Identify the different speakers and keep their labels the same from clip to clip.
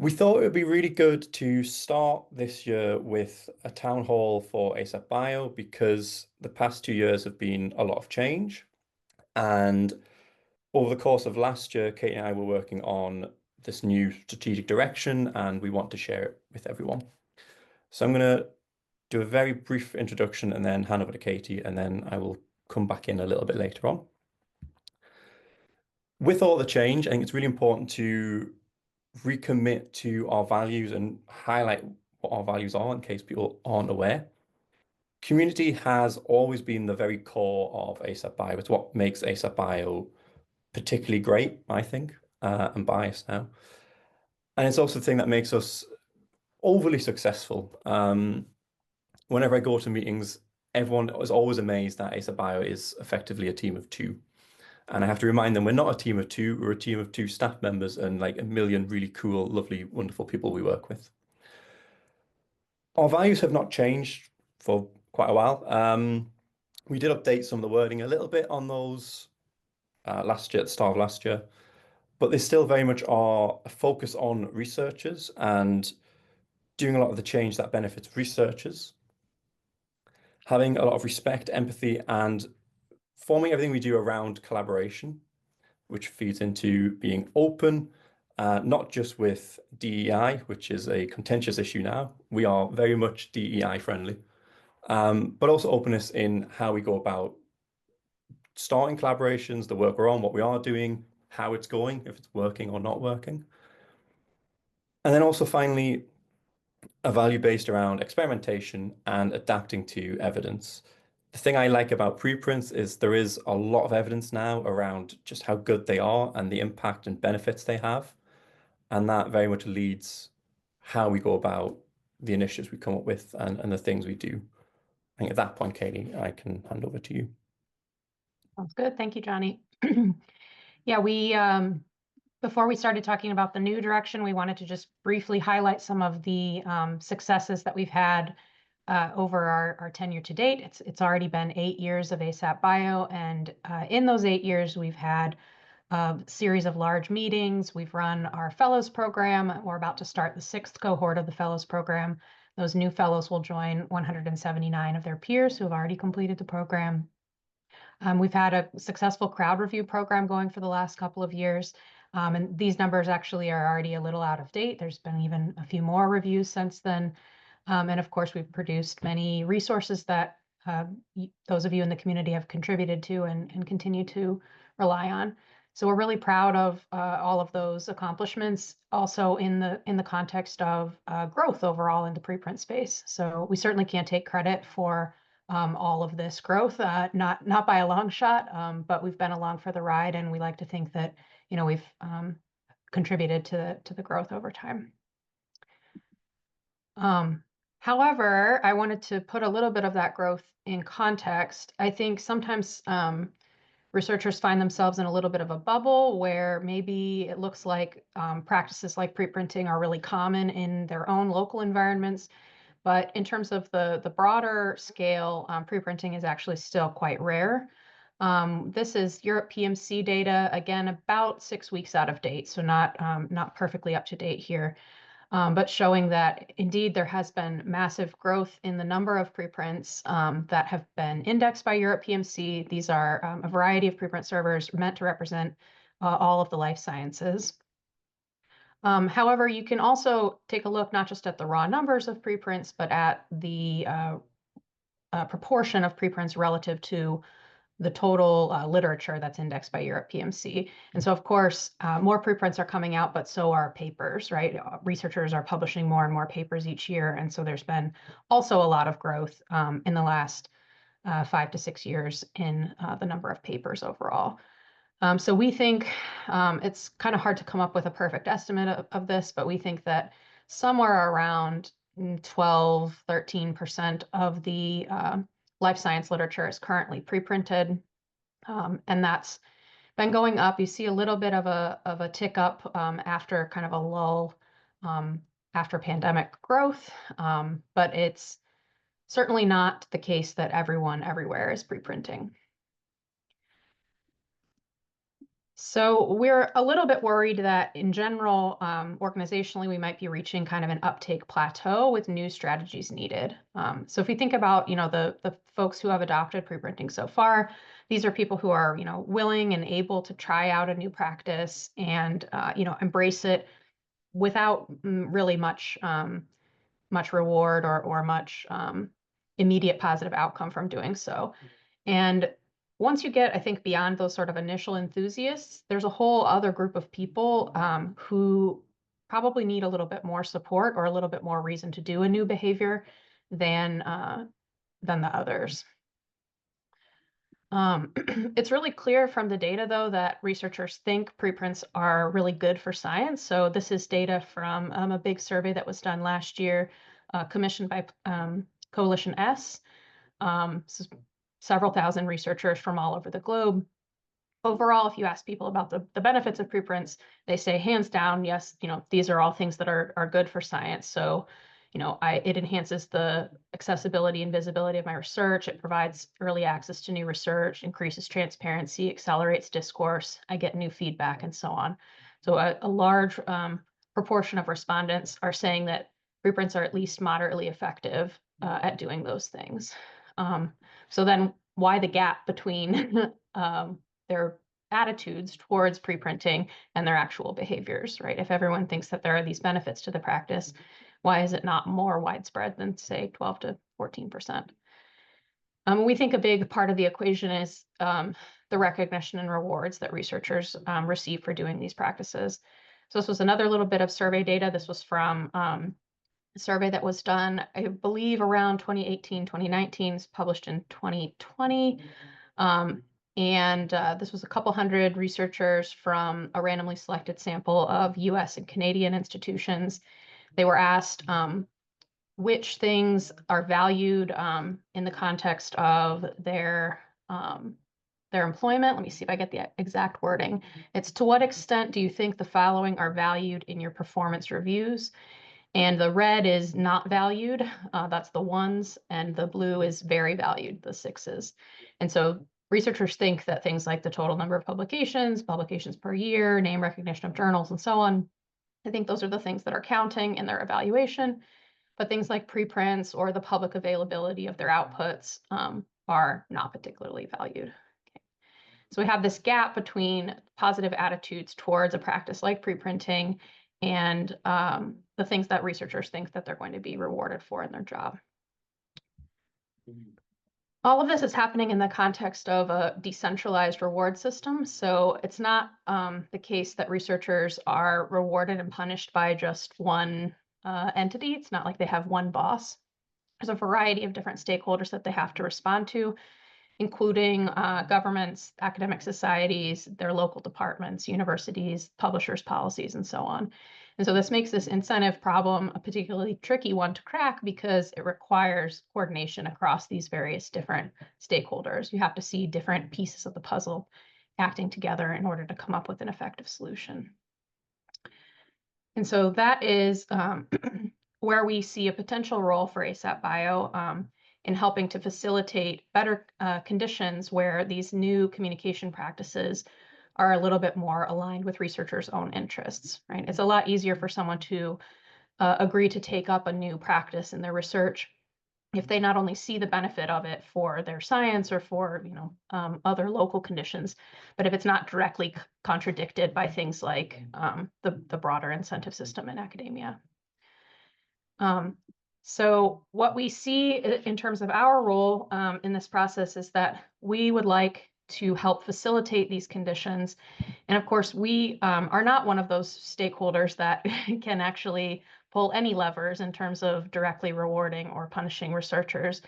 Speaker 1: We thought it would be really good to start this year with a town hall for ASAPbio because the past 2 years have been a lot of change. And over the course of last year, Kate and I were working on this new strategic direction and we want to share it with everyone. So I'm going to do a very brief introduction and then hand over to Katie, and then I will come back in a little bit later on. With all the change, I think it's really important to recommit to our values and highlight what our values are in case people aren't aware. Community has always been the very core of ASAPbio. It's what makes ASAPbio particularly great, I think. I'm biased now. And it's also the thing that makes us overly successful. Whenever I go to meetings, everyone is always amazed that ASAPbio is effectively a team of two. And I have to remind them we're not a team of two, we're a team of two staff members and like a million really cool, lovely, wonderful people we work with. Our values have not changed for quite a while. We did update some of the wording a little bit on those last year, at the start of last year, but they still very much are a focus on researchers and doing a lot of the change that benefits researchers, having a lot of respect, empathy, and forming everything we do around collaboration, which feeds into being open, not just with DEI, which is a contentious issue now. We are very much DEI friendly, but also openness in how we go about starting collaborations, the work we're on, what we are doing, how it's going, if it's working or not working. And then also finally, a value based around experimentation and adapting to evidence. The thing I like about preprints is there is a lot of evidence now around just how good they are and the impact and benefits they have. And that very much leads how we go about the initiatives we come up with and the things we do. I think at that point, Katie, I can hand over to you.
Speaker 2: Sounds good. Thank you, Johnny. Yeah, before we started talking about the new direction, we wanted to just briefly highlight some of the successes that we've had over our tenure to date. It's already been 8 years of ASAPbio, and in those 8 years, we've had a series of large meetings. We've run our fellows program. We're about to start the 6th cohort of the fellows program. Those new fellows will join 179 of their peers who have already completed the program. We've had a successful crowd review program going for the last couple of years. And these numbers actually are already a little out of date. There's been even a few more reviews since then. And of course, we've produced many resources that those of you in the community have contributed to and continue to rely on. So we're really proud of all of those accomplishments, also in the context of growth overall in the preprint space. So we certainly can't take credit for all of this growth, not by a long shot, but we've been along for the ride, and we like to think that we've contributed to the growth over time. However, I wanted to put a little bit of that growth in context. I think sometimes researchers find themselves in a little bit of a bubble where maybe it looks like practices like preprinting are really common in their own local environments. But in terms of the broader scale, preprinting is actually still quite rare. This is Europe PMC data, again, about 6 weeks out of date, so not perfectly up to date here, but showing that indeed there has been massive growth in the number of preprints that have been indexed by Europe PMC. These are a variety of preprint servers meant to represent all of the life sciences. However, you can also take a look not just at the raw numbers of preprints, but at the proportion of preprints relative to the total literature that's indexed by Europe PMC. And so, of course, more preprints are coming out, but so are papers, right? Researchers are publishing more and more papers each year. And so there's been also a lot of growth in the last 5 to 6 years in the number of papers overall. So we think it's kind of hard to come up with a perfect estimate of this, but we think that somewhere around 12, 13% of the life science literature is currently preprinted, and that's been going up. You see a little bit of a tick up after kind of a lull after pandemic growth, but it's certainly not the case that everyone everywhere is preprinting. So we're a little bit worried that in general, organizationally, we might be reaching kind of an uptake plateau with new strategies needed. So if we think about, the folks who have adopted pre-printing so far, these are people who are, willing and able to try out a new practice and, embrace it without really much reward or much immediate positive outcome from doing so. And once you get, I think, beyond those sort of initial enthusiasts, there's a whole other group of people who probably need a little bit more support or a little bit more reason to do a new behavior than the others. It's really clear from the data, though, that researchers think preprints are really good for science. So this is data from a big survey that was done last year, commissioned by Coalition S. Several thousand researchers from all over the globe. Overall, if you ask people about the benefits of preprints, they say hands down, yes, these are all things that are good for science. So, it enhances the accessibility and visibility of my research. It provides early access to new research, increases transparency, accelerates discourse. I get new feedback and so on. So a large proportion of respondents are saying that preprints are at least moderately effective at doing those things. So then why the gap between their attitudes towards pre-printing and their actual behaviors, right? If everyone thinks that there are these benefits to the practice, why is it not more widespread than, say, 12 to 14%? We think a big part of the equation is the recognition and rewards that researchers receive for doing these practices. So this was another little bit of survey data. This was from a survey that was done, I believe, around 2018, 2019, published in 2020. This was a couple hundred researchers from a randomly selected sample of US and Canadian institutions. They were asked which things are valued in the context of their employment. Let me see if I get the exact wording. It's, to what extent do you think the following are valued in your performance reviews? And the red is not valued, that's the ones, and the blue is very valued, the sixes. And so researchers think that things like the total number of publications per year, name recognition of journals, and so on, I think those are the things that are counting in their evaluation. But things like preprints or the public availability of their outputs are not particularly valued. Okay. So we have this gap between positive attitudes towards a practice like preprinting and the things that researchers think that they're going to be rewarded for in their job. All of this is happening in the context of a decentralized reward system. So it's not the case that researchers are rewarded and punished by just one entity. It's not like they have one boss. There's a variety of different stakeholders that they have to respond to, including governments, academic societies, their local departments, universities, publishers' policies, and so on. And so this makes this incentive problem a particularly tricky one to crack because it requires coordination across these various different stakeholders. You have to see different pieces of the puzzle acting together in order to come up with an effective solution. And so that is where we see a potential role for ASAPbio in helping to facilitate better conditions where these new communication practices are a little bit more aligned with researchers' own interests, right? It's a lot easier for someone to agree to take up a new practice in their research if they not only see the benefit of it for their science or for other local conditions, but if it's not directly contradicted by things like the broader incentive system in academia. So what we see in terms of our role in this process is that we would like to help facilitate these conditions. And of course, we are not one of those stakeholders that can actually pull any levers in terms of directly rewarding or punishing researchers,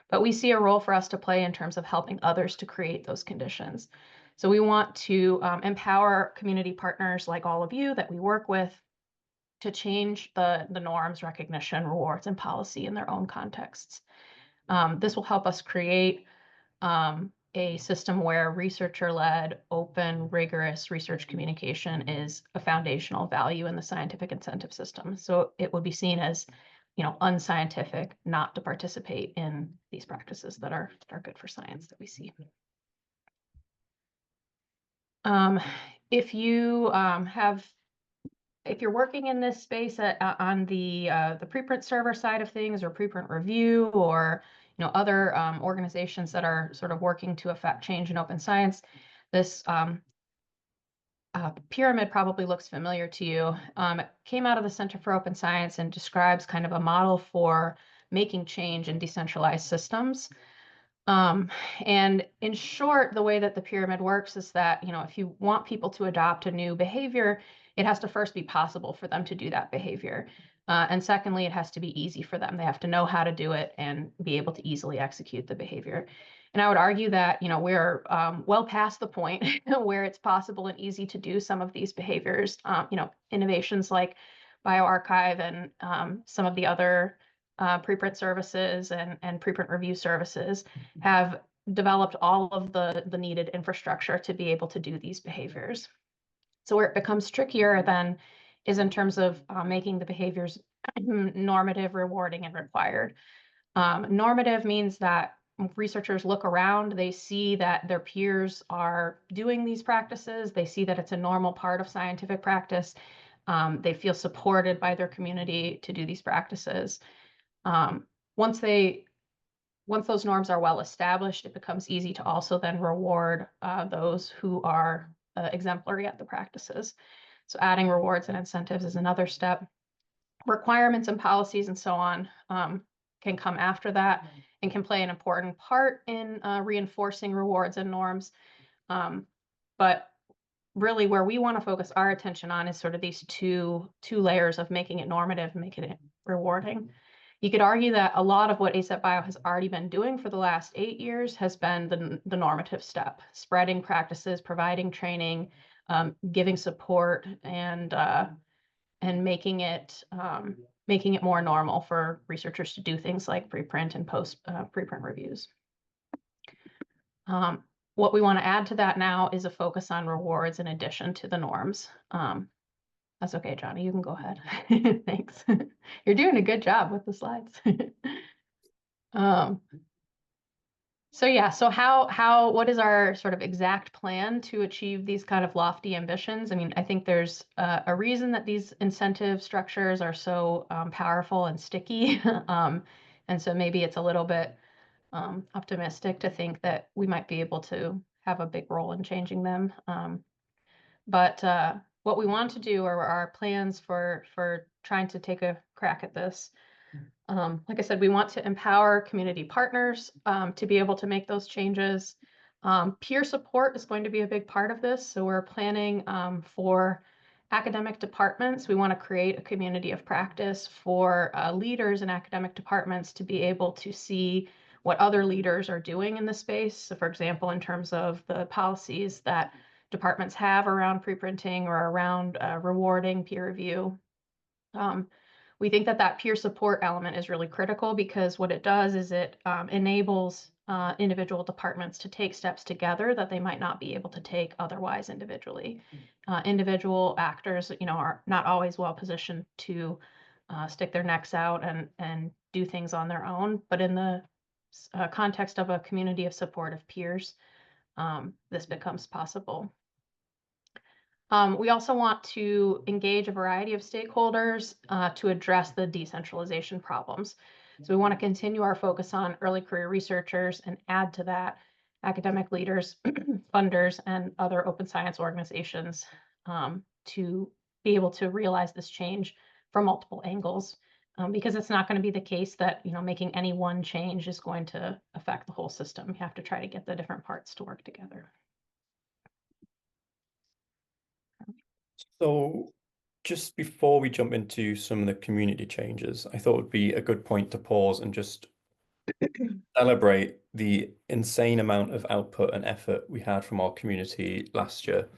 Speaker 2: but we see a role for us to play in terms of helping others to create those conditions. So we want to empower community partners like all of you that we work with to change the norms, recognition, rewards, and policy in their own contexts. This will help us create a system where researcher-led, open, rigorous research communication is a foundational value in the scientific incentive system. So it would be seen as, unscientific not to participate in these practices that are good for science that we see. if you if you're working in this space on the preprint server side of things, or preprint review, or other organizations that are sort of working to affect change in open science, this pyramid probably looks familiar to you. It came out of the Center for Open Science and describes kind of a model for making change in decentralized systems. Um, and in short, the way that the pyramid works is that, if you want people to adopt a new behavior, it has to first be possible for them to do that behavior. And secondly, it has to be easy for them. They have to know how to do it and be able to easily execute the behavior. And I would argue that, we're well past the point where it's possible and easy to do some of these behaviors. Innovations like bioRxiv and some of the other preprint services and preprint review services have developed all of the needed infrastructure to be able to do these behaviors. So where it becomes trickier then is in terms of making the behaviors normative, rewarding, and required. Normative means that researchers look around, they see that their peers are doing these practices, they see that it's a normal part of scientific practice, they feel supported by their community to do these practices. Um, once those norms are well established, it becomes easy to also then reward those who are exemplary at the practices. So adding rewards and incentives is another step. Requirements and policies and so on can come after that and can play an important part in reinforcing rewards and norms. But really where we want to focus our attention on is sort of these two layers of making it normative and making it rewarding. You could argue that a lot of what ASAPbio has already been doing for the last 8 years has been the normative step, spreading practices, providing training, giving support, and making it more normal for researchers to do things like preprint and post preprint reviews. What we want to add to that now is a focus on rewards in addition to the norms. That's okay, Johnny, you can go ahead. Thanks. You're doing a good job with the slides. So yeah, so what is our sort of exact plan to achieve these kind of lofty ambitions? I mean, I think there's a reason that these incentive structures are so powerful and sticky. And so maybe it's a little bit optimistic to think that we might be able to have a big role in changing them. But what we want to do, or our plans for trying to take a crack at this, like I said, we want to empower community partners to be able to make those changes. Peer support is going to be a big part of this. So we're planning for academic departments. We want to create a community of practice for leaders in academic departments to be able to see what other leaders are doing in the space. So for example, in terms of the policies that departments have around preprinting or around rewarding peer review. We think that peer support element is really critical because what it does is it enables individual departments to take steps together that they might not be able to take otherwise individually. Individual actors, are not always well positioned to stick their necks out and do things on their own, but in the context of a community of supportive peers, this becomes possible. We also want to engage a variety of stakeholders to address the decentralization problems. So we want to continue our focus on early career researchers and add to that academic leaders, funders, and other open science organizations to be able to realize this change from multiple angles. Because it's not going to be the case that making any one change is going to affect the whole system. You have to try to get the different parts to work together.
Speaker 1: So just before we jump into some of the community changes, I thought it would be a good point to pause and just celebrate the insane amount of output and effort we had from our community last year.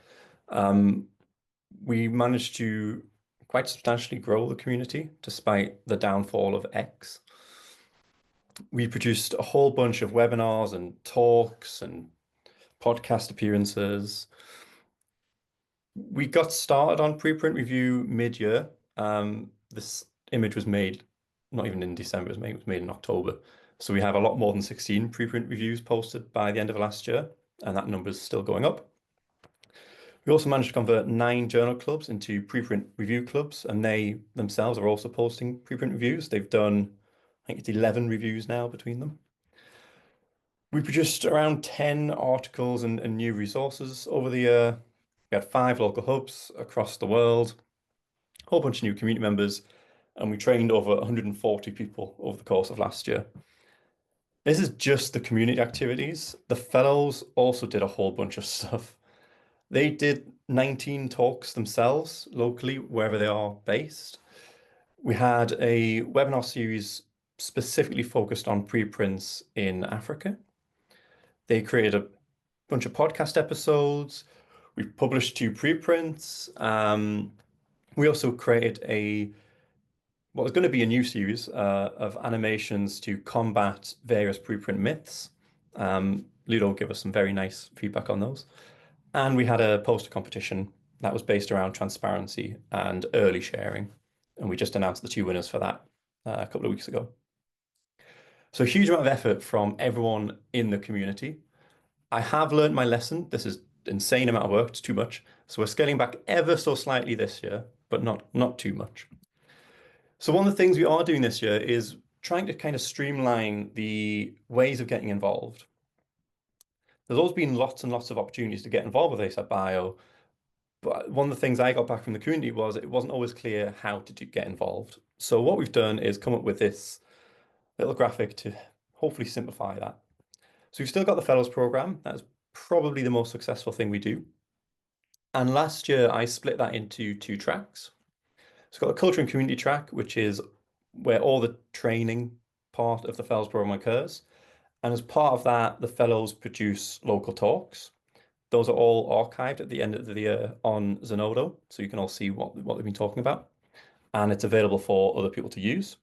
Speaker 1: We managed to quite substantially grow the community despite the downfall of X. We produced a whole bunch of webinars and talks and podcast appearances. We got started on preprint review mid-year. This image was made not even in December, it was made in October. So we have a lot more than 16 preprint reviews posted by the end of last year, and that number is still going up. We also managed to convert 9 journal clubs into preprint review clubs, and they themselves are also posting preprint reviews. They've done, I think it's 11 reviews now between them. We produced around 10 articles and new resources over the year. We had 5 local hubs across the world, a whole bunch of new community members, and we trained over 140 people over the course of last year. This is just the community activities. The fellows also did a whole bunch of stuff. They did 19 talks themselves locally, wherever they are based. We had a webinar series specifically focused on preprints in Africa. They created a bunch of podcast episodes. We published 2 preprints. We also created what was going to be a new series of animations to combat various preprint myths. Ludo gave us some very nice feedback on those. And we had a poster competition that was based around transparency and early sharing. And we just announced the 2 winners for that a couple of weeks ago. So a huge amount of effort from everyone in the community. I have learned my lesson. This is insane amount of work. It's too much. So we're scaling back ever so slightly this year, but not too much. So one of the things we are doing this year is trying to kind of streamline the ways of getting involved. There's always been lots and lots of opportunities to get involved with ASAPbio, but one of the things I got back from the community was it wasn't always clear how to get involved. So what we've done is come up with this little graphic to hopefully simplify that. So we've still got the Fellows program. That's probably the most successful thing we do. And last year I split that into 2 tracks. So we've got the culture and community track, which is where all the training part of the Fellows program occurs. And as part of that, the Fellows produce local talks. Those are all archived at the end of the year on Zenodo, so you can all see what they've been talking about. And it's available for other people to use.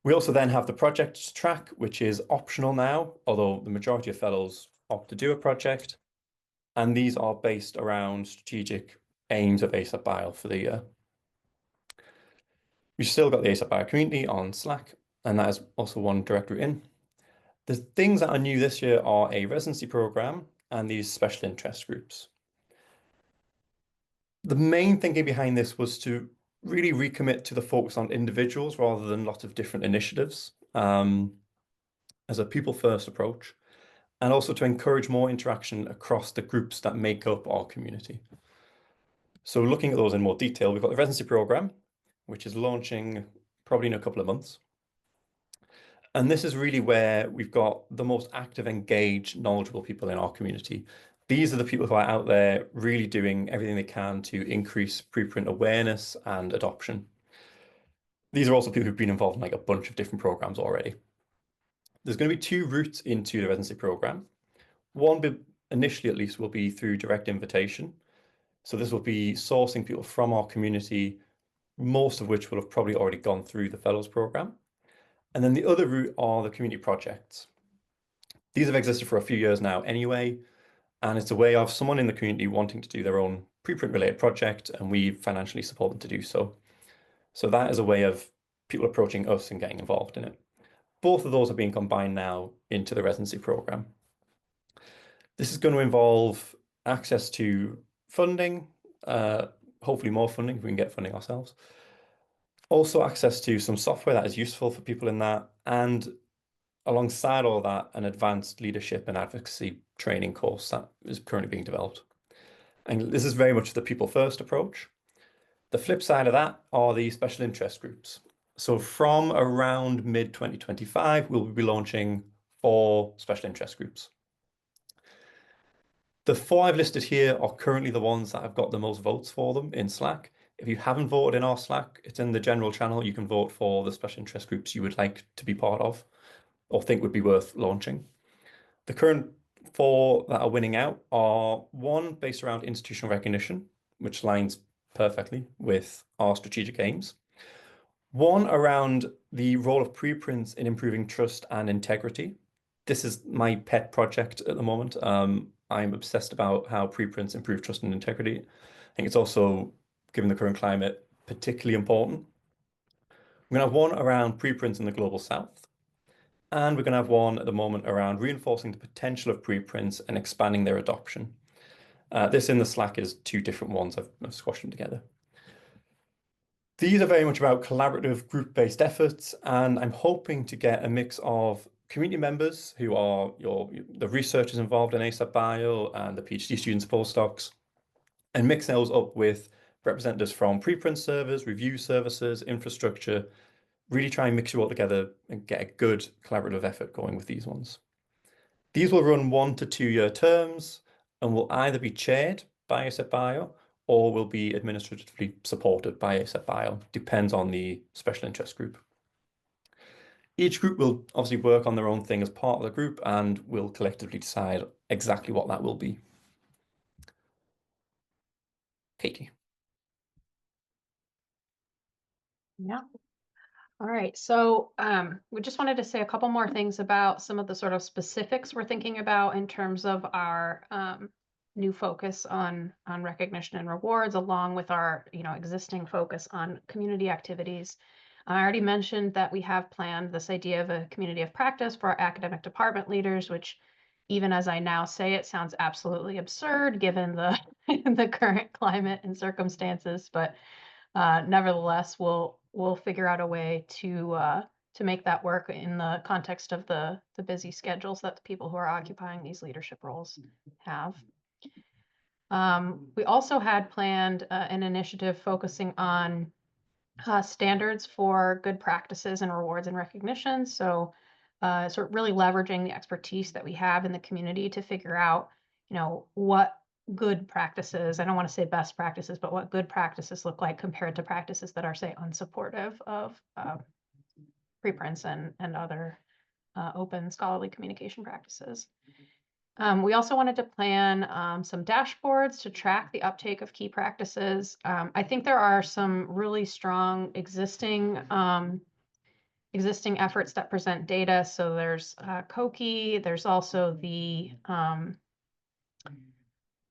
Speaker 1: We also then have the projects track, which is optional now, although the majority of fellows opt to do a project. And these are based around strategic aims of ASAPbio for the year. We've still got the ASAPbio community on Slack, and that is also one direct route in. The things that are new this year are a residency program and these special interest groups. The main thinking behind this was to really recommit to the focus on individuals rather than lots of different initiatives as a people-first approach, and also to encourage more interaction across the groups that make up our community. So looking at those in more detail, we've got the residency program, which is launching probably in a couple of months. And this is really where we've got the most active, engaged, knowledgeable people in our community. These are the people who are out there really doing everything they can to increase preprint awareness and adoption. These are also people who've been involved in like a bunch of different programs already. There's going to be 2 routes into the residency program. One, initially at least, will be through direct invitation. So this will be sourcing people from our community, most of which will have probably already gone through the Fellows program. And then the other route are the community projects. These have existed for a few years now anyway, and it's a way of someone in the community wanting to do their own preprint related project, and we financially support them to do so. So that is a way of people approaching us and getting involved in it. Both of those are being combined now into the residency program. This is going to involve access to funding, hopefully more funding if we can get funding ourselves. Also access to some software that is useful for people in that, and alongside all that, an advanced leadership and advocacy training course that is currently being developed. And this is very much the people first approach. The flip side of that are the special interest groups. So from around mid 2025, we'll be launching 4 special interest groups. The 4 I've listed here are currently the ones that have got the most votes for them in Slack. If you haven't voted in our Slack, it's in the general channel. You can vote for the special interest groups you would like to be part of or think would be worth launching. The current 4 that are winning out are 1 based around institutional recognition, which lines perfectly with our strategic aims. 1 around the role of preprints in improving trust and integrity. This is my pet project at the moment. I'm obsessed about how preprints improve trust and integrity. I think it's also, given the current climate, particularly important. We're going to have 1 around preprints in the Global South. And we're going to have 1 at the moment around reinforcing the potential of preprints and expanding their adoption. This in the Slack is two different ones. I've squashed them together. These are very much about collaborative group-based efforts, and I'm hoping to get a mix of community members who are the researchers involved in ASAPbio and the PhD students, postdocs, and mix those up with representatives from preprint servers, review services, infrastructure, really try and mix you all together and get a good collaborative effort going with these ones. These will run 1 to 2 year terms and will either be chaired by ASAPbio or will be administratively supported by ASAPbio, depends on the special interest group. Each group will obviously work on their own thing as part of the group and will collectively decide exactly what that will be. Katie.
Speaker 2: Yeah. All right. So we just wanted to say a couple more things about some of the sort of specifics we're thinking about in terms of our new focus on recognition and rewards, along with our existing focus on community activities. I already mentioned that we have planned this idea of a community of practice for our academic department leaders, which even as I now say it sounds absolutely absurd given the the current climate and circumstances, but nevertheless, we'll figure out a way to make that work in the context of the busy schedules that the people who are occupying these leadership roles have. We also had planned an initiative focusing on standards for good practices and rewards and recognition. So sort of really leveraging the expertise that we have in the community to figure out, what good practices, I don't want to say best practices, but what good practices look like compared to practices that are, say, unsupportive of preprints and other open scholarly communication practices. We also wanted to plan some dashboards to track the uptake of key practices. I think there are some really strong existing efforts that present data. So there's COKI, there's also the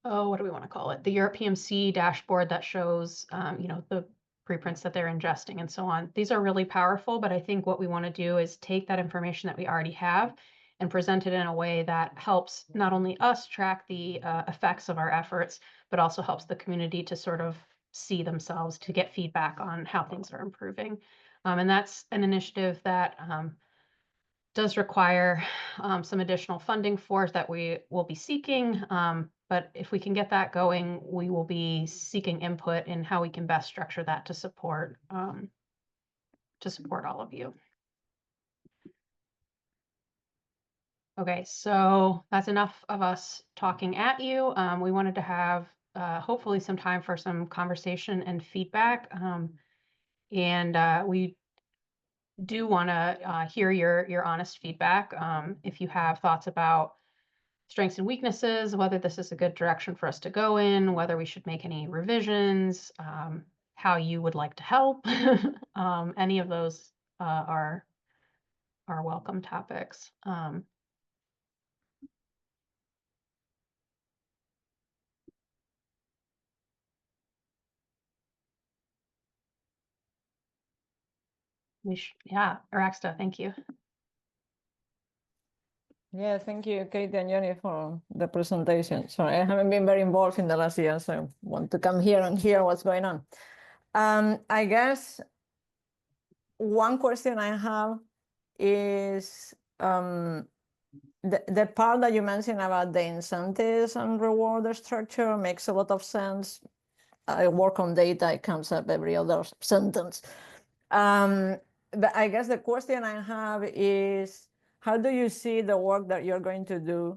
Speaker 2: what do we want to call it? The EuropeMC dashboard that shows, the preprints that they're ingesting and so on. These are really powerful, but I think what we want to do is take that information that we already have and present it in a way that helps not only us track the effects of our efforts, but also helps the community to sort of see themselves, to get feedback on how things are improving. And that's an initiative that does require some additional funding for that we will be seeking. But if we can get that going, we will be seeking input in how we can best structure that to support all of you. Okay, so that's enough of us talking at you. We wanted to have hopefully some time for some conversation and feedback. And we do want to hear your honest feedback. If you have thoughts about strengths and weaknesses, whether this is a good direction for us to go in, whether we should make any revisions, how you would like to help. Any of those are welcome topics. Yeah, Araxta, thank you.
Speaker 3: Yeah, thank you, Katie and Johnny, for the presentation. Sorry, I haven't been very involved in the last year, so I want to come here and hear what's going on. I guess one question I have is the part that you mentioned about the incentives and reward structure makes a lot of sense. I work on data, it comes up every other sentence. But I guess the question I have is, how do you see the work that you're going to do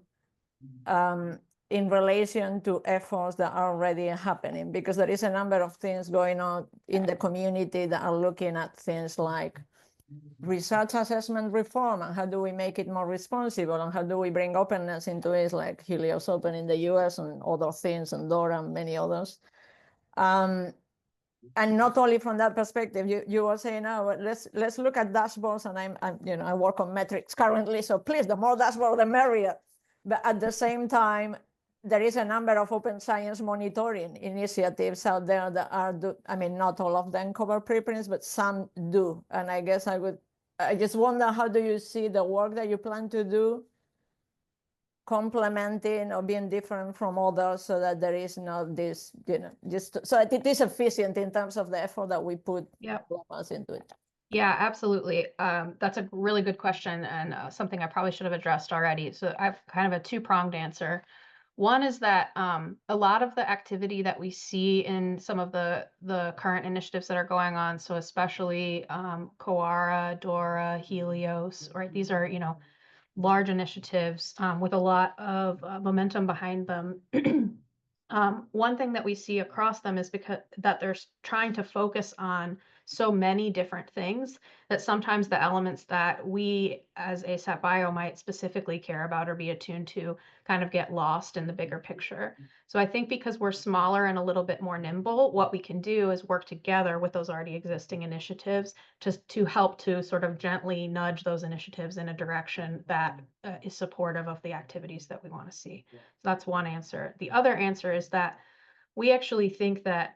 Speaker 3: in relation to efforts that are already happening? Because there is a number of things going on in the community that are looking at things like research assessment reform and how do we make it more responsible and how do we bring openness into it, like Helios Open in the US and other things and DORA and many others. And not only from that perspective, you were saying, oh, let's look at dashboards, and I work on metrics currently, so please, the more dashboard, the merrier. But at the same time, there is a number of open science monitoring initiatives out there that are, not all of them cover preprints, but some do. And I guess I just wonder, how do you see the work that you plan to do complementing or being different from others so that there is not this, just so it is efficient in terms of the effort that we put into it.
Speaker 2: Yeah, absolutely. That's a really good question and something I probably should have addressed already. So I've kind of a two-pronged answer. One is that a lot of the activity that we see in some of the current initiatives that are going on, so especially Koara, Dora, Helios, right? These are, large initiatives with a lot of momentum behind them. One thing that we see across them is because that they're trying to focus on so many different things that sometimes the elements that we as ASAPbio might specifically care about or be attuned to kind of get lost in the bigger picture. So I think because we're smaller and a little bit more nimble, what we can do is work together with those already existing initiatives to help to sort of gently nudge those initiatives in a direction that is supportive of the activities that we want to see. So that's one answer. The other answer is that we actually think that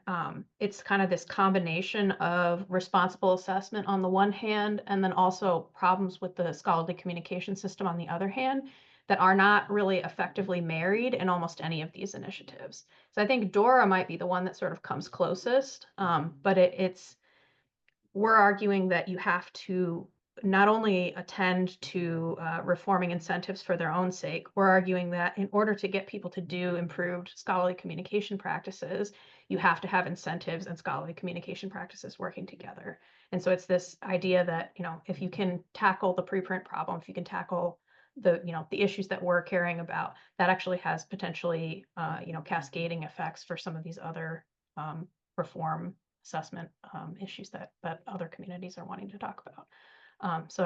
Speaker 2: it's kind of this combination of responsible assessment on the one hand, and then also problems with the scholarly communication system on the other hand, that are not really effectively married in almost any of these initiatives. So I think Dora might be the one that sort of comes closest, but we're arguing that you have to not only attend to reforming incentives for their own sake, we're arguing that in order to get people to do improved scholarly communication practices, you have to have incentives and scholarly communication practices working together. And so it's this idea that, if you can tackle the preprint problem, if you can tackle the issues that we're caring about, that actually has potentially, cascading effects for some of these other reform assessment issues that other communities are wanting to talk about. So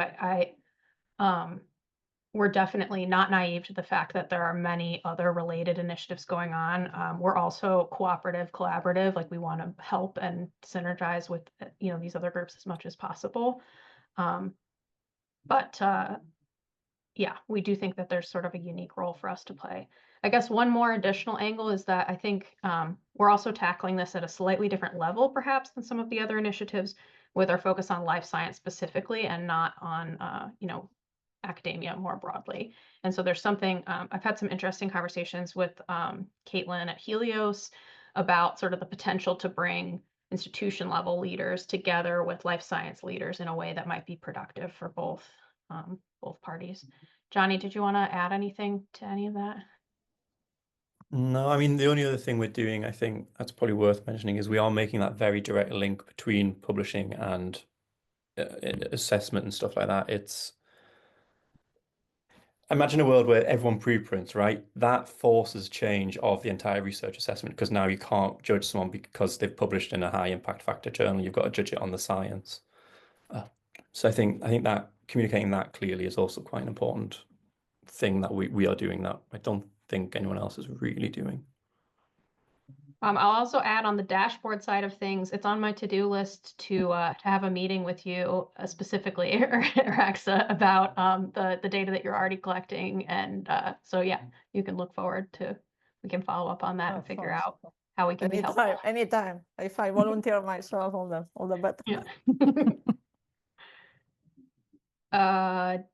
Speaker 2: we're definitely not naive to the fact that there are many other related initiatives going on. We're also cooperative, collaborative, like we want to help and synergize with, these other groups as much as possible. But yeah, we do think that there's sort of a unique role for us to play. I guess one more additional angle is that I think we're also tackling this at a slightly different level, perhaps, than some of the other initiatives, with our focus on life science specifically and not on, academia more broadly. And so there's something, I've had some interesting conversations with Caitlin at Helios about sort of the potential to bring institution level leaders together with life science leaders in a way that might be productive for both parties. Johnny, did you want to add anything to any of that?
Speaker 1: No, I mean, the only other thing we're doing, I think that's probably worth mentioning, is we are making that very direct link between publishing and assessment and stuff like that. Imagine a world where everyone preprints, right? That forces change of the entire research assessment, because now you can't judge someone because they've published in a high impact factor journal. You've got to judge it on the science. So I think that communicating that clearly is also quite an important thing that we are doing that I don't think anyone else is really doing.
Speaker 2: I'll also add on the dashboard side of things, it's on my to-do list to have a meeting with you specifically, Raxa, about the data that you're already collecting. And so, yeah, you can look forward to, we can follow up on that and figure out how we can be helpful.
Speaker 3: Anytime. If I volunteer myself, all the better.
Speaker 2: Yeah.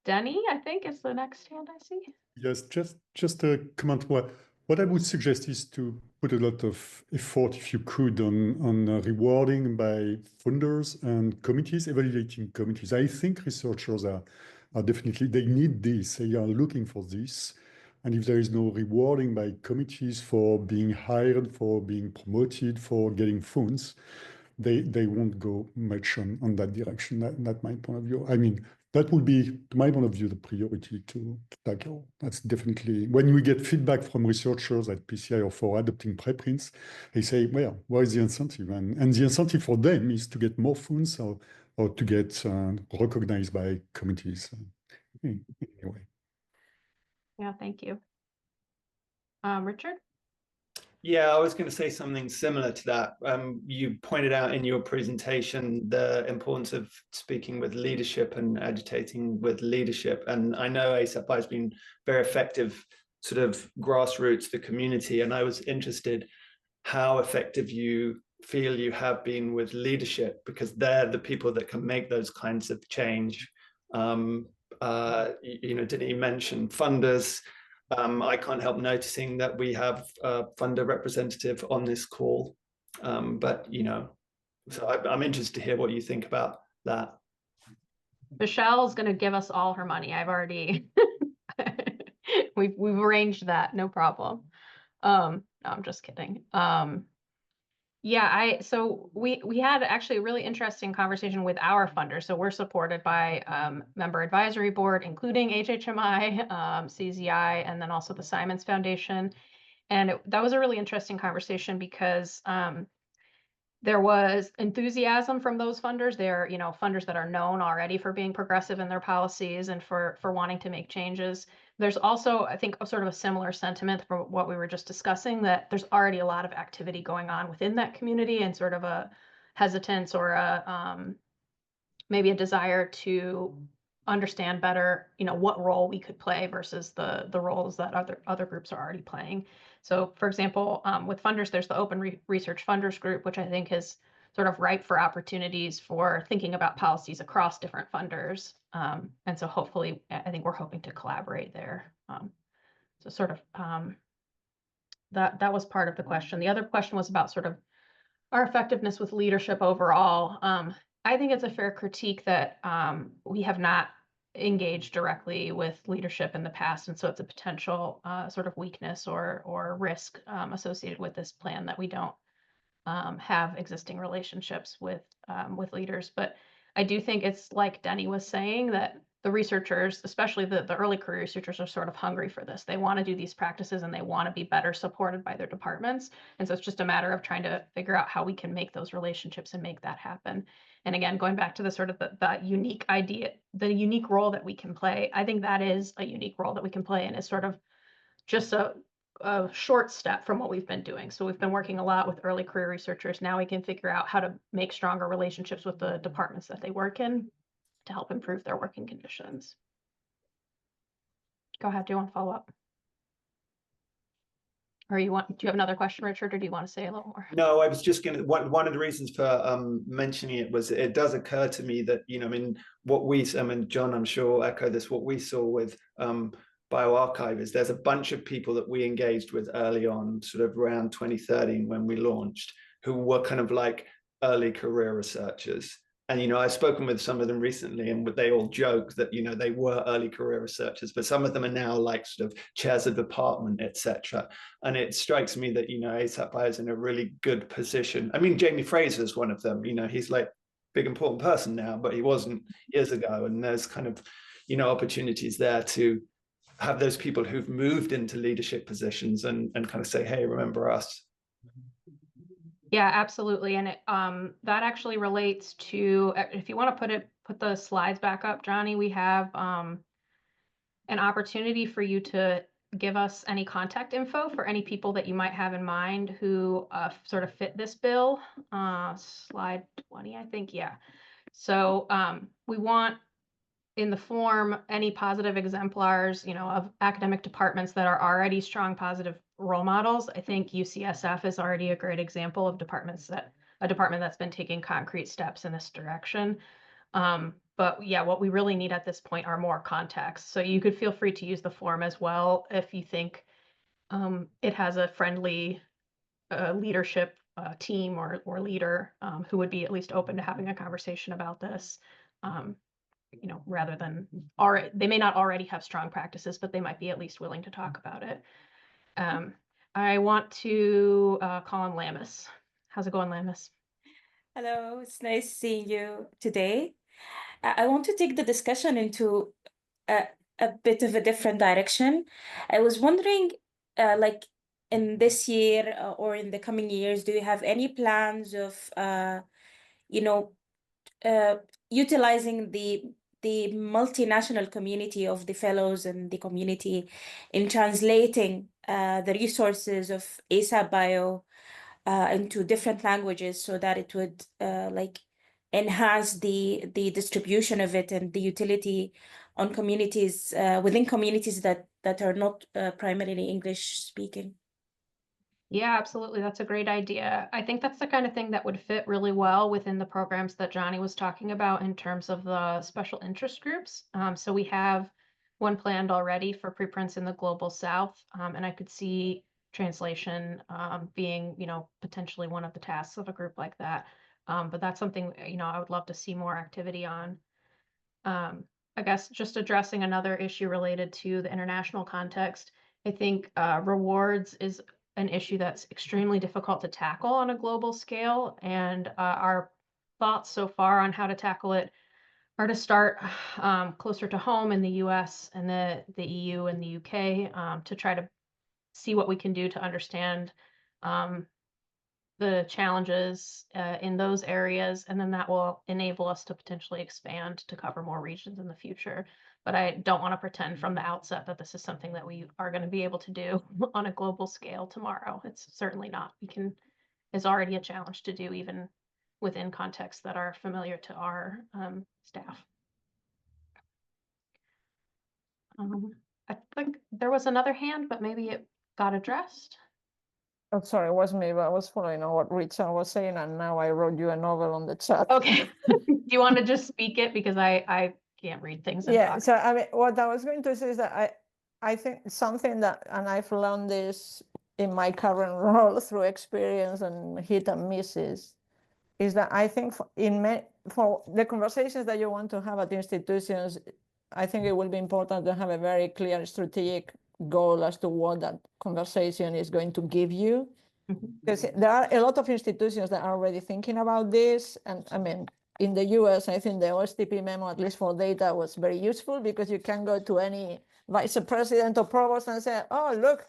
Speaker 2: Denny, I think, is the next hand I see.
Speaker 4: Yes, just a comment. What I would suggest is to put a lot of effort, if you could, on rewarding by funders and committees, evaluating committees. I think researchers are definitely, they need this. They are looking for this. And if there is no rewarding by committees for being hired, for being promoted, for getting funds, they won't go much on that direction. That's my point of view. I mean, that would be, to my point of view, the priority to tackle. That's definitely, when we get feedback from researchers at PCI or for adopting preprints, they say, well, what is the incentive? And the incentive for them is to get more funds or to get recognized by committees. Anyway.
Speaker 2: Yeah, thank you. Richard?
Speaker 5: Yeah, I was going to say something similar to that. You pointed out in your presentation the importance of speaking with leadership and agitating with leadership. And I know ASAPbio has been very effective, sort of grassroots, the community. And I was interested how effective you feel you have been with leadership, because they're the people that can make those kinds of change. Didn't you mention funders? I can't help noticing that we have a funder representative on this call, but so I'm interested to hear what you think about that.
Speaker 2: Michelle's going to give us all her money. I've already, we've arranged that, no problem. No, I'm just kidding. Yeah, so we had actually a really interesting conversation with our funders. So we're supported by member advisory board, including HHMI, CZI, and then also the Simons Foundation. And that was a really interesting conversation because there was enthusiasm from those funders. They're, funders that are known already for being progressive in their policies and for wanting to make changes. There's also, I think, sort of a similar sentiment from what we were just discussing, that there's already a lot of activity going on within that community and sort of a hesitance or maybe a desire to understand better, what role we could play versus the roles that other groups are already playing. So, for example, with funders, there's the Open Research Funders Group, which I think is sort of ripe for opportunities for thinking about policies across different funders. And so hopefully, I think we're hoping to collaborate there. So sort of that was part of the question. The other question was about sort of our effectiveness with leadership overall. I think it's a fair critique that we have not engaged directly with leadership in the past, and so it's a potential sort of weakness or risk associated with this plan, that we don't have existing relationships with leaders. But I do think it's like Denny was saying, that the researchers, especially the early career researchers, are sort of hungry for this. They want to do these practices and they want to be better supported by their departments. And so it's just a matter of trying to figure out how we can make those relationships and make that happen. And again, going back to the sort of the unique idea, the unique role that we can play, I think that is a unique role that we can play, and is sort of just a short step from what we've been doing. So we've been working a lot with early career researchers. Now we can figure out how to make stronger relationships with the departments that they work in to help improve their working conditions. Go ahead. Do you want to follow up? Or do you have another question, Richard, or do you want to say a little more?
Speaker 5: No, I was just going to, one of the reasons for mentioning it was, it does occur to me that, John, I'm sure echo this, what we saw with bioRxiv is there's a bunch of people that we engaged with early on, sort of around 2013 when we launched, who were kind of like early career researchers. And, I've spoken with some of them recently, and they all joke that, they were early career researchers, but some of them are now like sort of chairs of department, etc. And it strikes me that, ASAPbio is in a really good position. I mean, Jamie Fraser is one of them. He's like big, important person now, but he wasn't years ago. And there's kind of, opportunities there to have those people who've moved into leadership positions and kind of say, hey, remember us.
Speaker 2: Yeah, absolutely. And that actually relates to, if you want to put the slides back up, Johnny, we have an opportunity for you to give us any contact info for any people that you might have in mind who sort of fit this bill. Slide 20, I think. Yeah. So we want, in the form, any positive exemplars, of academic departments that are already strong positive role models. I think UCSF is already a great example of a department that's been taking concrete steps in this direction. But yeah, what we really need at this point are more contacts. So you could feel free to use the form as well if you think it has a friendly leadership team or leader who would be at least open to having a conversation about this. Rather than they may not already have strong practices, but they might be at least willing to talk about it. I want to call on Lamis. How's it going, Lamis?
Speaker 6: Hello, it's nice seeing you today. I want to take the discussion into a bit of a different direction. I was wondering, like in this year or in the coming years, do you have any plans of, utilizing the multinational community of the fellows and the community in translating the resources of ASAPbio into different languages, so that it would enhance the distribution of it and the utility on communities within communities that are not primarily English speaking?
Speaker 2: Yeah, absolutely. That's a great idea. I think that's the kind of thing that would fit really well within the programs that Johnny was talking about in terms of the special interest groups. So we have one planned already for preprints in the Global South, and I could see translation being, potentially one of the tasks of a group like that. But that's something, I would love to see more activity on. I guess just addressing another issue related to the international context, I think rewards is an issue that's extremely difficult to tackle on a global scale, and our thoughts so far on how to tackle it are to start closer to home in the US and the EU and the UK, to try to see what we can do to understand the challenges in those areas, and then that will enable us to potentially expand to cover more regions in the future. But I don't want to pretend from the outset that this is something that we are going to be able to do on a global scale tomorrow. It's certainly not. It's already a challenge to do even within contexts that are familiar to our staff. I think there was another hand, but maybe it got addressed.
Speaker 3: Oh, sorry, it was me, but I was following on what Richard was saying, and now I wrote you a novel on the chat.
Speaker 2: Okay. Do you want to just speak it? Because I can't read things.
Speaker 3: Yeah, so I mean, what I was going to say is that I think something that, and I've learned this in my current role through experience and hit and misses, is that I think for the conversations that you want to have at institutions, I think it will be important to have a very clear strategic goal as to what that conversation is going to give you. Because there are a lot of institutions that are already thinking about this. And I mean, in the US, I think the OSTP memo, at least for data, was very useful because you can go to any vice president or provost and say, oh, look,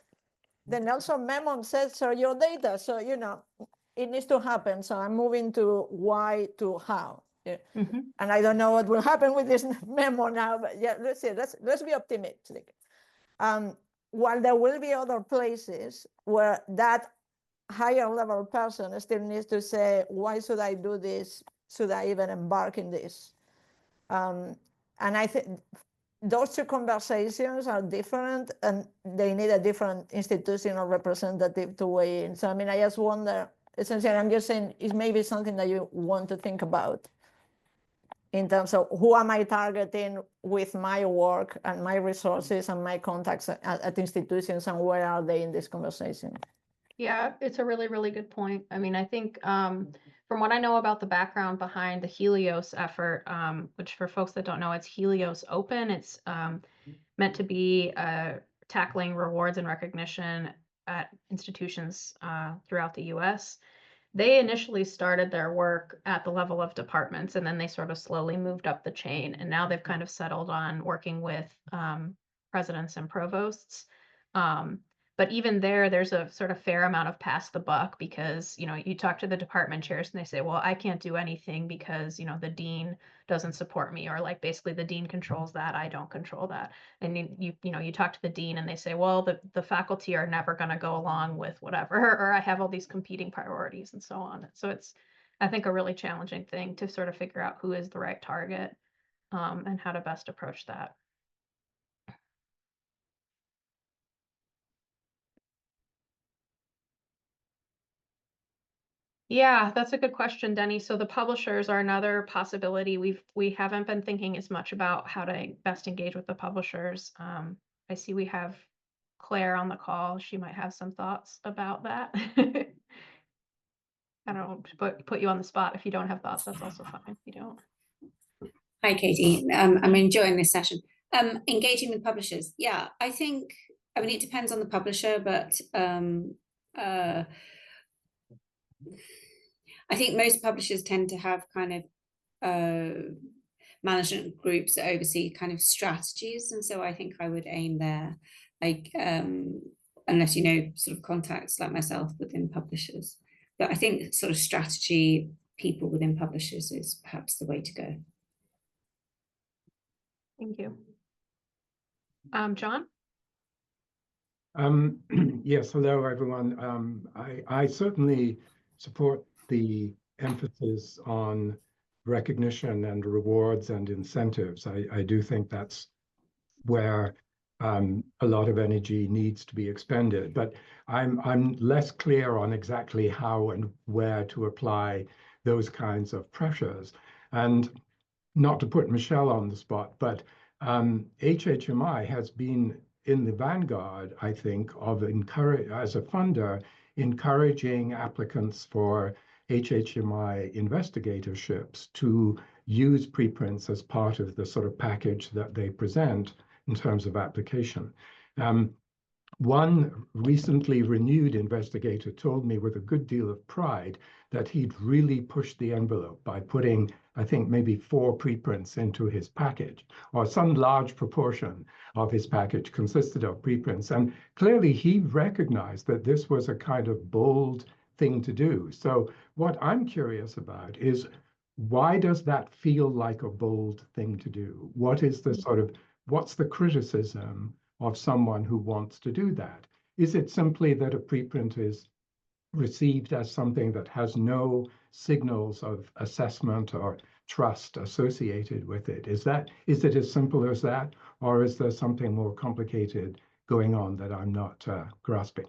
Speaker 3: the Nelson memo says so your data. So, it needs to happen. So I'm moving to why to how. Yeah. And I don't know what will happen with this memo now, but yeah, let's see, let's be optimistic. While there will be other places where that higher level person still needs to say, why should I do this? Should I even embark in this? And I think those two conversations are different, and they need a different institutional representative to weigh in. So, I mean, I just wonder, essentially, I'm just saying, is maybe something that you want to think about in terms of who am I targeting with my work and my resources and my contacts at institutions, and where are they in this conversation?
Speaker 2: Yeah, it's a really, really good point. I mean, I think from what I know about the background behind the Helios effort, which for folks that don't know, it's Helios Open. It's meant to be tackling rewards and recognition at institutions throughout the US. They initially started their work at the level of departments, and then they sort of slowly moved up the chain. And now they've kind of settled on working with presidents and provosts. But even there's a sort of fair amount of pass the buck, because, you talk to the department chairs and they say, well, I can't do anything because, the dean doesn't support me, or like basically the dean controls that, I don't control that. And you talk to the dean and they say, well, the faculty are never going to go along with whatever, or I have all these competing priorities and so on. So it's, I think, a really challenging thing to sort of figure out who is the right target and how to best approach that. Yeah, that's a good question, Denny. So the publishers are another possibility. We haven't been thinking as much about how to best engage with the publishers. I see we have Claire on the call. She might have some thoughts about that. I don't put you on the spot. If you don't have thoughts, that's also fine. If you don't.
Speaker 7: Hi, Katie. I'm enjoying this session. Engaging with publishers. Yeah, I mean, it depends on the publisher, but I think most publishers tend to have kind of management groups that oversee kind of strategies. And so I think I would aim there, like, unless sort of contacts like myself within publishers. But I think sort of strategy people within publishers is perhaps the way to go.
Speaker 2: Thank you. John?
Speaker 8: Yes, hello, everyone. I certainly support the emphasis on recognition and rewards and incentives. I do think that's where a lot of energy needs to be expended, but I'm less clear on exactly how and where to apply those kinds of pressures. And not to put Michelle on the spot, but HHMI has been in the vanguard, I think, of as a funder, encouraging applicants for HHMI investigatorships to use preprints as part of the sort of package that they present in terms of application. One recently renewed investigator told me with a good deal of pride that he'd really pushed the envelope by putting, I think, maybe 4 preprints into his package, or some large proportion of his package consisted of preprints. And clearly he recognized that this was a kind of bold thing to do. So what I'm curious about is, why does that feel like a bold thing to do? What is the sort of, what's the criticism of someone who wants to do that? Is it simply that a preprint is received as something that has no signals of assessment or trust associated with it? Is it as simple as that, or is there something more complicated going on that I'm not grasping?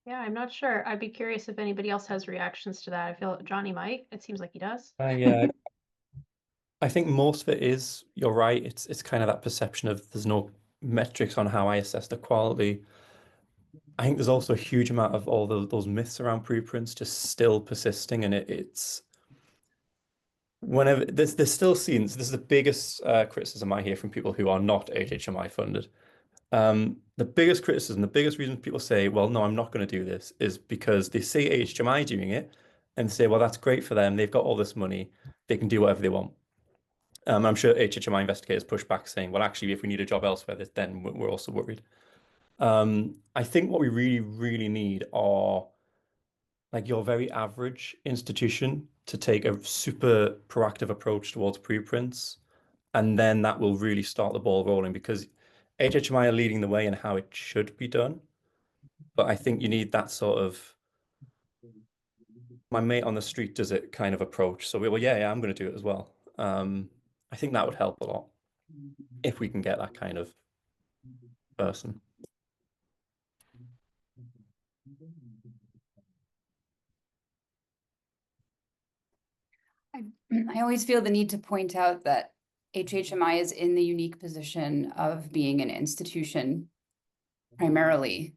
Speaker 2: Yeah, I'm not sure. I'd be curious if anybody else has reactions to that. I feel Johnny might. It seems like he does.
Speaker 1: Yeah, I think most of it is, you're right. It's kind of that perception of there's no metrics on how I assess the quality. I think there's also a huge amount of all those myths around preprints just still persisting, and it's whenever there's still scenes. This is the biggest criticism I hear from people who are not HHMI funded. The biggest criticism, the biggest reason people say, well, no, I'm not going to do this, is because they see HHMI doing it and say, well, that's great for them. They've got all this money. They can do whatever they want. I'm sure HHMI investigators push back saying, well, actually, if we need a job elsewhere, then we're also worried. I think what we really, really need are like your very average institution to take a super proactive approach towards preprints. And then that will really start the ball rolling, because HHMI are leading the way in how it should be done. But I think you need that sort of, my mate on the street does it kind of approach. So well, yeah, I'm going to do it as well. I think that would help a lot if we can get that kind of person.
Speaker 9: I always feel the need to point out that HHMI is in the unique position of being an institution primarily.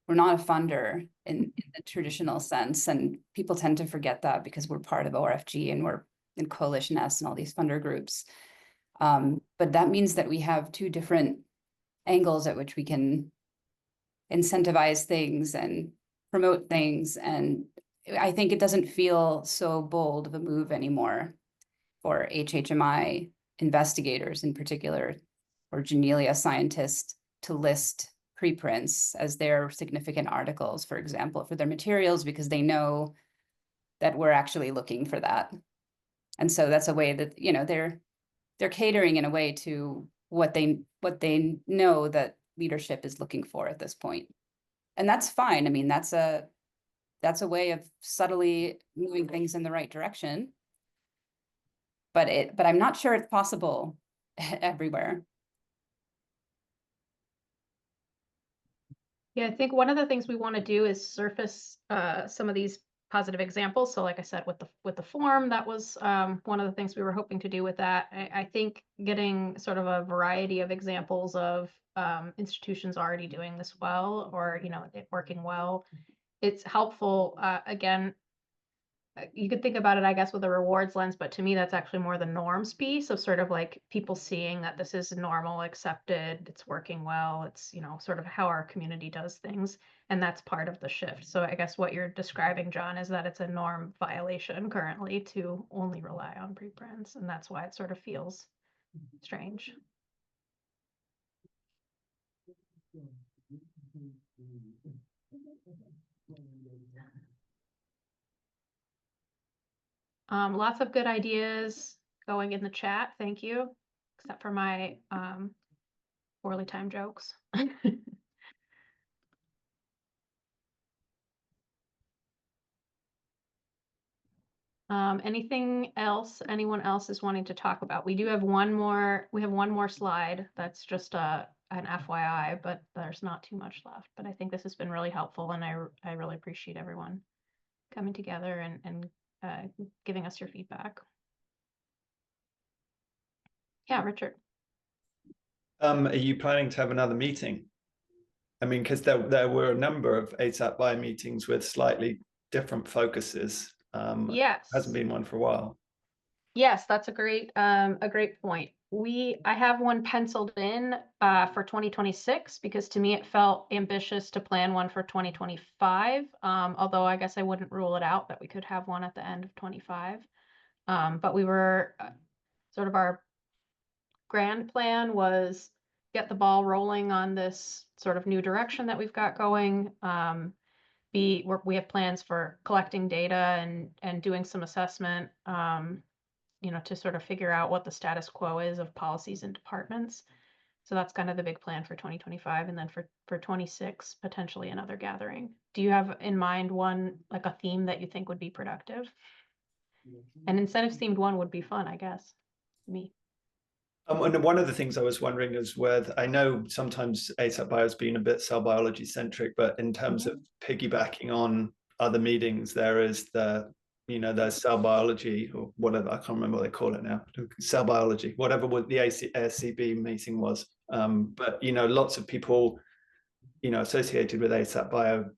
Speaker 9: We're not a funder in the traditional sense, and people tend to forget that because we're part of ORFG and we're in Coalition S and all these funder groups. But that means that we have 2 different angles at which we can incentivize things and promote things. And I think it doesn't feel so bold of a move anymore for HHMI investigators in particular, or Genelia scientists, to list preprints as their significant articles, for example, for their materials, because they know that we're actually looking for that. And so that's a way that, you know, they're catering in a way to what they know that leadership is looking for at this point. And that's fine. I mean, that's a way of subtly moving things in the right direction. But I'm not sure it's possible everywhere.
Speaker 2: Yeah, I think one of the things we want to do is surface some of these positive examples. So like I said, with the form, that was one of the things we were hoping to do with that. I think getting sort of a variety of examples of institutions already doing this well, or, you know, it working well, it's helpful. Again, you could think about it, I guess, with a rewards lens, but to me, that's actually more the norms piece of sort of like people seeing that this is normal, accepted, it's working well, it's, you know, sort of how our community does things. And that's part of the shift. So I guess what you're describing, John, is that it's a norm violation currently to only rely on preprints. And that's why it sort of feels strange. Lots of good ideas going in the chat. Thank you, except for my poorly timed jokes. Anything else anyone else is wanting to talk about? We have one more slide that's just an FYI, but there's not too much left. But I think this has been really helpful, and I really appreciate everyone coming together and giving us your feedback. Yeah, Richard.
Speaker 5: Are you planning to have another meeting? I mean, because there were a number of ASAPbio meetings with slightly different focuses.
Speaker 2: Yes.
Speaker 5: Hasn't been one for a while.
Speaker 2: Yes, that's a great point. I have one penciled in for 2026 because to me it felt ambitious to plan one for 2025. Although I guess I wouldn't rule it out that we could have one at the end of 25. But we were sort of our grand plan was get the ball rolling on this sort of new direction that we've got going. We have plans for collecting data and doing some assessment, to sort of figure out what the status quo is of policies and departments. So that's kind of the big plan for 2025. And then for 26, potentially another gathering. Do you have in mind one, like a theme that you think would be productive? An incentives themed one would be fun, I guess. Me.
Speaker 5: And one of the things I was wondering is I know sometimes ASAPbio has been a bit cell biology centric, but in terms of piggybacking on other meetings, there is there's cell biology or whatever, I can't remember what they call it now, cell biology, whatever what the ASCB meeting was. But, lots of people, associated with ASAPbio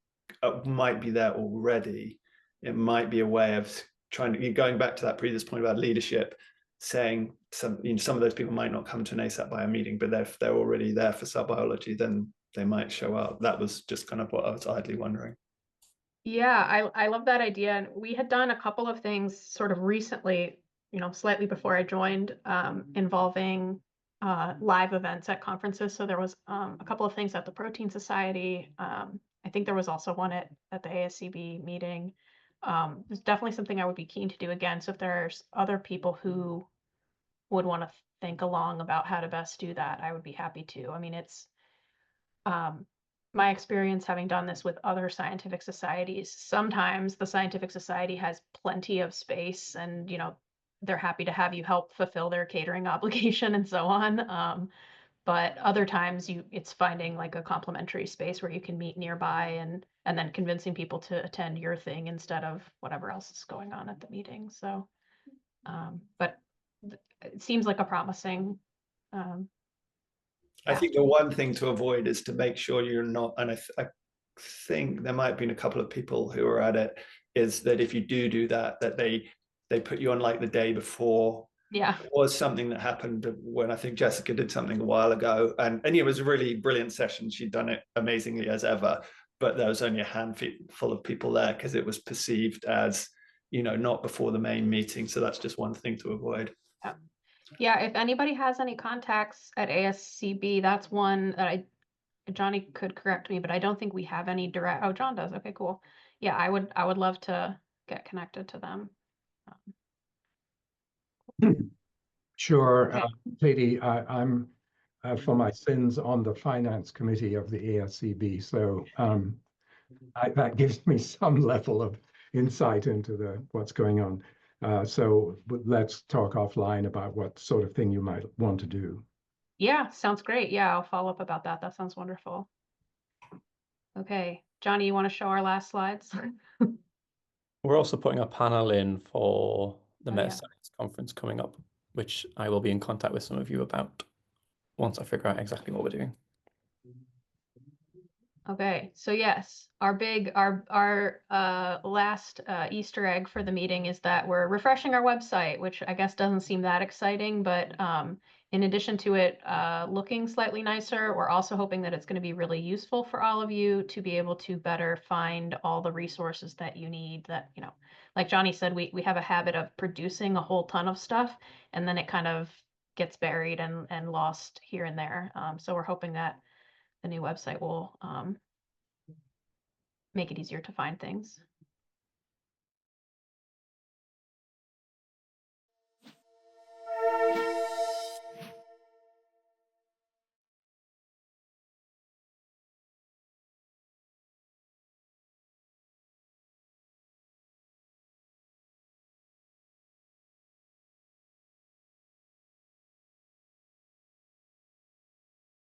Speaker 5: might be there already. It might be a way of going back to that previous point about leadership, saying some of those people might not come to an ASAPbio meeting, but if they're already there for cell biology, then they might show up. That was just kind of what I was idly wondering.
Speaker 2: Yeah, I love that idea. And we had done a couple of things sort of recently, slightly before I joined, involving live events at conferences. So there was a couple of things at the Protein Society. I think there was also one at the ASCB meeting. It's definitely something I would be keen to do again. So if there's other people who would want to think along about how to best do that, I would be happy to. I mean, it's my experience having done this with other scientific societies. Sometimes the scientific society has plenty of space and, they're happy to have you help fulfill their catering obligation and so on. But other times it's finding like a complementary space where you can meet nearby and then convincing people to attend your thing instead of whatever else is going on at the meeting. So, but it seems like a promising.
Speaker 5: I think the one thing to avoid is to make sure you're not, and I think there might have been a couple of people who are at it, is that if you do that they put you on like the day before.
Speaker 2: Yeah.
Speaker 5: It was something that happened when I think Jessica did something a while ago, and it was a really brilliant session. She'd done it amazingly as ever, but there was only a handful of people there because it was perceived as, not before the main meeting. So that's just one thing to avoid.
Speaker 2: Yeah. Yeah, if anybody has any contacts at ASCB, that's one that Johnny could correct me, but I don't think we have any direct. Oh, John does. Okay, cool. Yeah, I would love to get connected to them.
Speaker 8: Sure,
Speaker 2: Okay.
Speaker 8: Katie, I'm for my sins on the finance committee of the ASCB, so that gives me some level of insight into what's going on. So let's talk offline about what sort of thing you might want to do.
Speaker 2: Yeah, sounds great. Yeah, I'll follow up about that. That sounds wonderful. Okay, Johnny, you want to show our last slides?
Speaker 1: We're also putting a panel in for the Meta
Speaker 2: yeah.
Speaker 1: Science Conference coming up, which I will be in contact with some of you about once I figure out exactly what we're doing.
Speaker 2: Okay, so yes, our last Easter egg for the meeting is that we're refreshing our website, which I guess doesn't seem that exciting, but in addition to it looking slightly nicer, we're also hoping that it's going to be really useful for all of you to be able to better find all the resources that you need. That, like Johnny said, we have a habit of producing a whole ton of stuff, and then it kind of gets buried and lost here and there. So we're hoping that the new website will make it easier to find things.